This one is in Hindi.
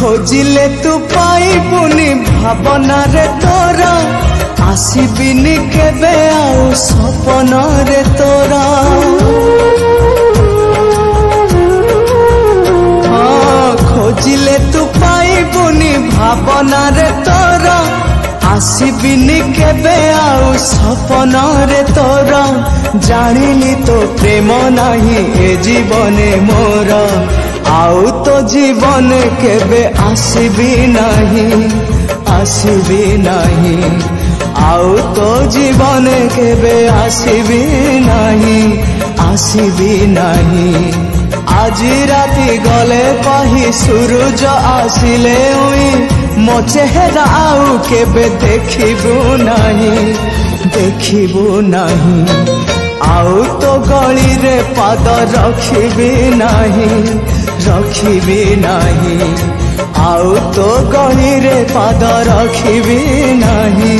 खोजिले तू पाइबुनी भावना रे तोरा आसबिनी केबे आउ सपन रे तोरा खोजिले तू पाइबुनी भावना रे तोरा आसबिनी केबे आउ सपन रे तोरा जानिली तो प्रेम नाही ए जीवने मोर आउ तो जीवन केबे आसबी नाही आउ तो जीवन केबे आसबी नाही आज राति गले कही सूरज आसिले मो चेहरा आउ केबे देखिबू नाही आउ तो गली रे पाद रखिबी नाही आउ तो गली रे पाद रखिबी नाही